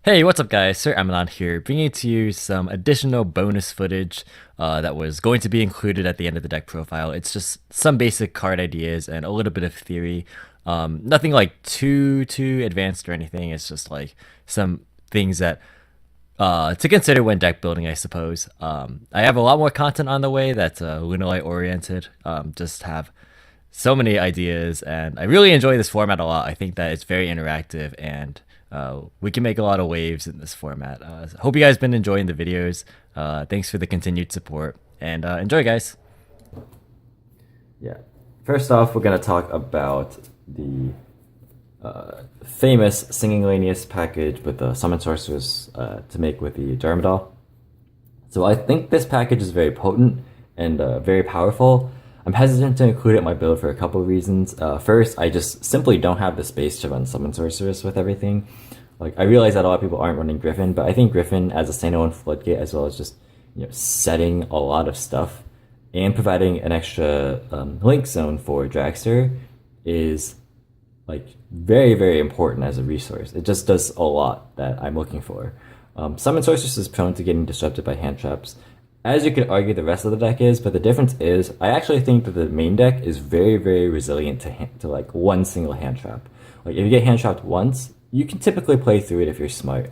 Hey, what's up, guys? Sir Amanon here, bringing to you some additional bonus footage that was going to be included at the end of the deck profile. It's just some basic card ideas and a little bit of theory. Nothing like too advanced or anything. It's just like some things that to consider when deck building, I suppose. I have a lot more content on the way that's Lunalight oriented. Just have so many ideas, and I really enjoy this format a lot. I think that it's very interactive, and we can make a lot of waves in this format. Hope you guys been enjoying the videos. Thanks for the continued support, and enjoy, guys. Yeah. First off, we're going to talk about the famous miscellaneous package with the summon sorcerers to make with the Jarmadol. So I think this package is very potent and very powerful. I'm hesitant to include it in my build for a couple of reasons. First, I just simply don't have the space to run summon sorcerers with everything. Like, I realize that a lot of people aren't running Griffin, but I think Griffin as a standalone floodgate, as well as just setting a lot of stuff and providing an extra link zone for Dragster, is like very important as a resource. It just does a lot that I'm looking for. Summon Sorceress is prone to getting disrupted by hand traps, as you could argue the rest of the deck is, but the difference is I actually think that the main deck is very resilient to like one single hand trap. Like, if you get hand trapped once, you can typically play through it if you're smart.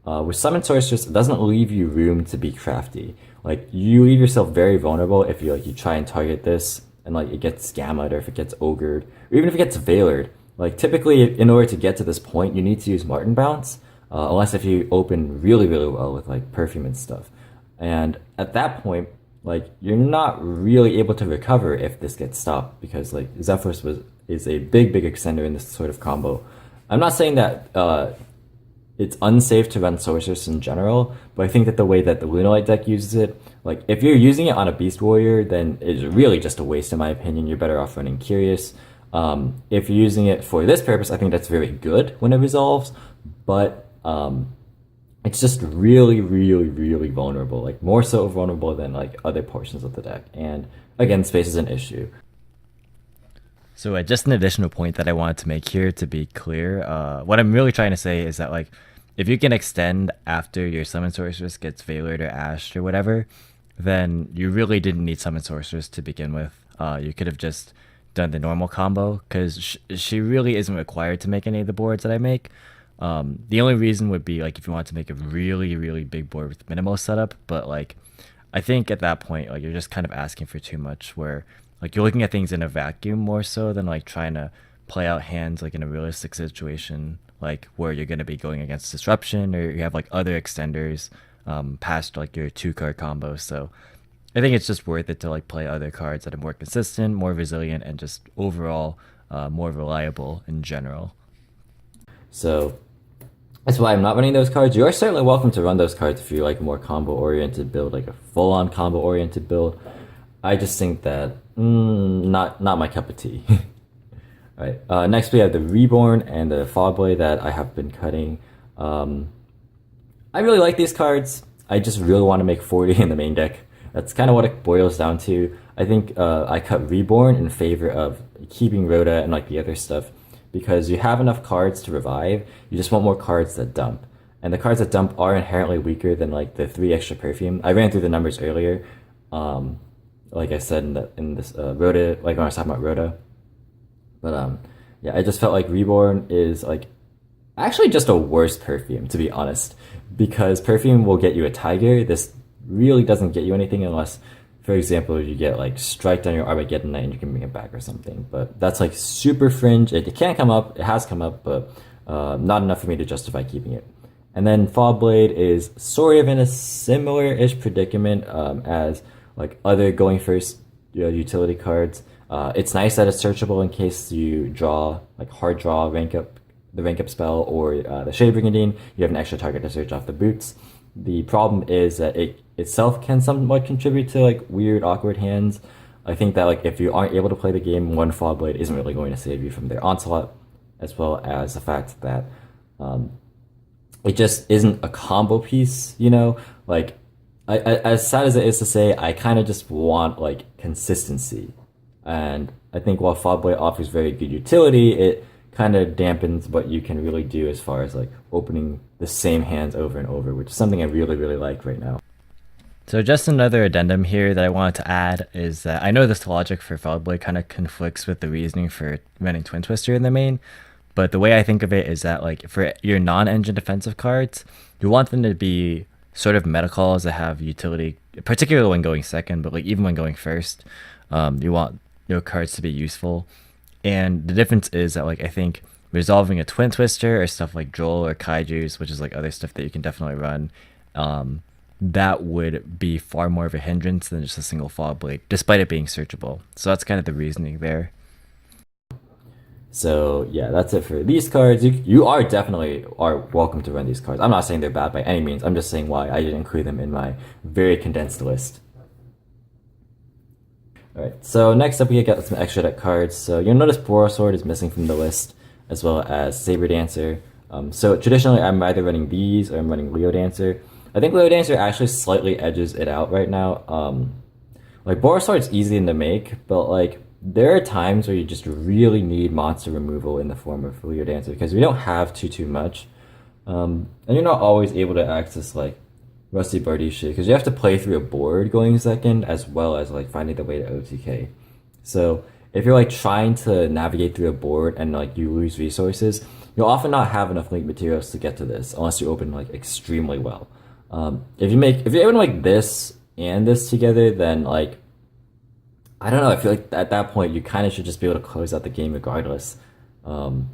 With Summon Sorceress, it doesn't leave you room to be crafty. Like, you leave yourself very vulnerable if you try and target this and like it gets Gammaed, or if it gets Ogred, or even if it gets Veilered. Like, typically, in order to get to this point, you need to use Martin Bounce, unless if you open really well with like Perfume and stuff. And at that point, like, you're not really able to recover if this gets stopped, because like Zephyros is a big extender in this sort of combo. I'm not saying that it's unsafe to run Sorceress in general, but I think that the way that the Lunalight deck uses it, like, if you're using it on a Beast Warrior, then it's really just a waste in my opinion. You're better off running Curious. If you're using it for this purpose, I think that's very good when it resolves, but it's just really vulnerable, like more so vulnerable than like other portions of the deck. And again, space is an issue. So just an additional point that I wanted to make here, to be clear, what I'm really trying to say is that, like, if you can extend after your Summon Sorceress gets Veilered or Ashed or whatever, then you really didn't need Summon Sorceress to begin with. You could have just done the normal combo, because she really isn't required to make any of the boards that I make. The only reason would be like if you want to make a really big board with minimal setup, but like I think at that point, like, you're just kind of asking for too much, where like you're looking at things in a vacuum more so than like trying to play out hands like in a realistic situation, like where you're going to be going against disruption, or you have like other extenders past like your 2-card combo. So I think it's just worth it to like play other cards that are more consistent, more resilient, and just overall more reliable in general. So that's why I'm not running those cards. You are certainly welcome to run those cards if you like a more combo-oriented build, like a full-on combo-oriented build. I just think that not my cup of tea. All right. Next, we have the Reborn and the Fogblade that I have been cutting. I really like these cards. I just really want to make 40 in the main deck. That's kind of what it boils down to. I think I cut Reborn in favor of keeping Rhoda and like the other stuff, because you have enough cards to revive. You just want more cards that dump, and the cards that dump are inherently weaker than like the 3 extra Perfume. I ran through the numbers earlier, like I said in this Rhoda, like when I was talking about Rhoda. But yeah, I just felt like Reborn is like actually just a worse Perfume, to be honest, because Perfume will get you a Tiger. This really doesn't get you anything unless, for example, you get like Striked on your Armageddon Knight and you can bring it back or something. But that's like super fringe. It can come up. It has come up, but not enough for me to justify keeping it. And then Fogblade is sort of in a similar-ish predicament as like other going first utility cards. It's nice that it's searchable in case you draw like hard draw the rank up spell, or the Shade Brigandine. You have an extra target to search off the boots. The problem is that it itself can somewhat contribute to like weird, awkward hands. I think that like if you aren't able to play the game, one Fogblade isn't really going to save you from their onslaught, as well as the fact that it just isn't a combo piece. Like as sad as it is to say, I kind of just want like consistency, and I think while Fogblade offers very good utility, it kind of dampens what you can really do as far as like opening the same hands over and over, which is something I really, really like right now. So just another addendum here that I wanted to add is that I know this logic for Foul Blade kind of conflicts with the reasoning for running Twin Twister in the main, but the way I think of it is that like for your non-engine defensive cards, you want them to be sort of meta calls that have utility, particularly when going second, but like even when going first, you want your cards to be useful. And the difference is that like I think resolving a Twin Twister or stuff like Joel or Kaiju's, which is like other stuff that you can definitely run, that would be far more of a hindrance than just a single Foul Blade, despite it being searchable. So that's kind of the reasoning there. So yeah, that's it for these cards. You are definitely are welcome to run these cards. I'm not saying they're bad by any means. I'm just saying why I didn't include them in my very condensed list. Alright, so next up we got some extra deck cards. So you'll notice Borosword is missing from the list, as well as Saber Dancer. So traditionally I'm either running these or I'm running Leo Dancer. I think Leo Dancer actually slightly edges it out right now. Like Borosword's easy to make, but like there are times where you just really need monster removal in the form of Leo Dancer because we don't have too much. And you're not always able to access like Rusty Bardisha because you have to play through a board going second as well as like finding the way to OTK. So if you're like trying to navigate through a board and like you lose resources, you'll often not have enough link materials to get to this unless you open like extremely well. If you're able to make this and this together, then like I don't know. I feel like at that point you kind of should just be able to close out the game regardless. And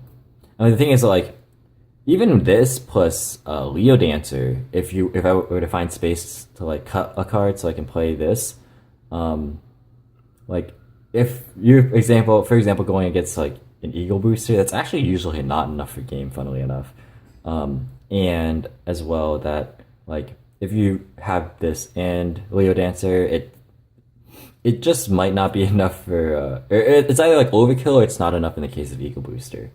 the thing is, like, even this plus Leo Dancer, if I were to find space to like cut a card so I can play this, like if you for example going against like an Eagle Booster, that's actually usually not enough for game, funnily enough. And as well that like if you have this and Leo Dancer, it just might not be enough for it's either like overkill or it's not enough in the case of Eagle Booster.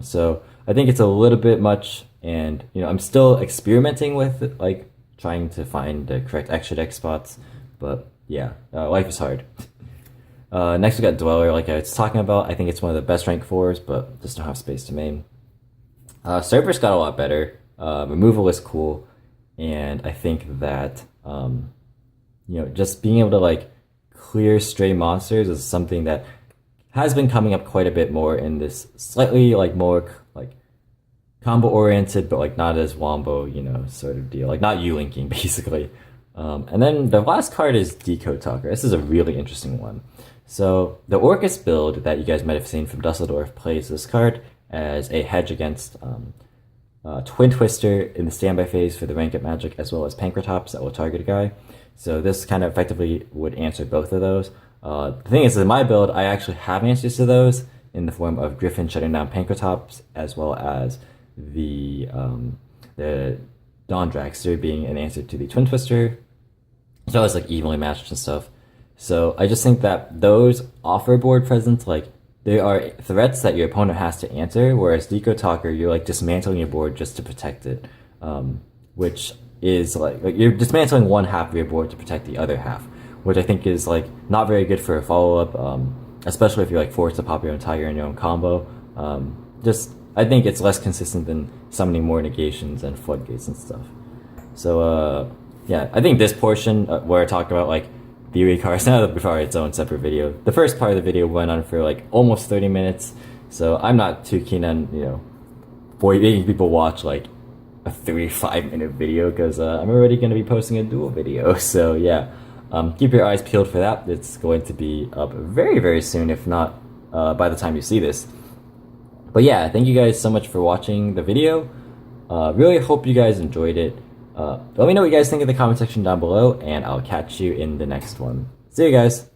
So I think it's a little bit much, and you know I'm still experimenting with it, like trying to find the correct extra deck spots. But yeah, life is hard. Next we got Dweller, like I was talking about. I think it's one of the best rank 4s, but just don't have space to main. Cerberus got a lot better. Removal is cool, and I think that you know just being able to like clear stray monsters is something that has been coming up quite a bit more in this slightly like more like combo oriented but like not as wombo, you know, sort of deal, like not U-linking basically. And then the last card is Decode Talker. This is a really interesting one. So the Orcus build that you guys might have seen from Dusseldorf plays this card as a hedge against Twin Twister in the standby phase for the rank up magic, as well as Pankratops that will target a guy. So this kind of effectively would answer both of those. The thing is, in my build, I actually have answers to those in the form of Griffin shutting down Pankratops, as well as the Dawn Dragster being an answer to the Twin Twister, as well as like evenly matched and stuff. So I just think that those offer board presence, like they are threats that your opponent has to answer, whereas Decode Talker, you're like dismantling your board just to protect it, which is like you're dismantling one half of your board to protect the other half, which I think is like not very good for a follow-up, especially if you're like forced to pop your own tiger in your own combo. Just I think it's less consistent than summoning more negations and floodgates and stuff. So yeah, I think this portion where I talked about like theory cards, now that before its own separate video. The first part of the video went on for like almost 30 minutes, so I'm not too keen on, you know, making people watch like a 3-5 minute video because I'm already going to be posting a dual video. So yeah, keep your eyes peeled for that. It's going to be up very soon, if not by the time you see this. But yeah, thank you guys so much for watching the video. Really hope you guys enjoyed it. Let me know what you guys think in the comment section down below, and I'll catch you in the next one. See you guys!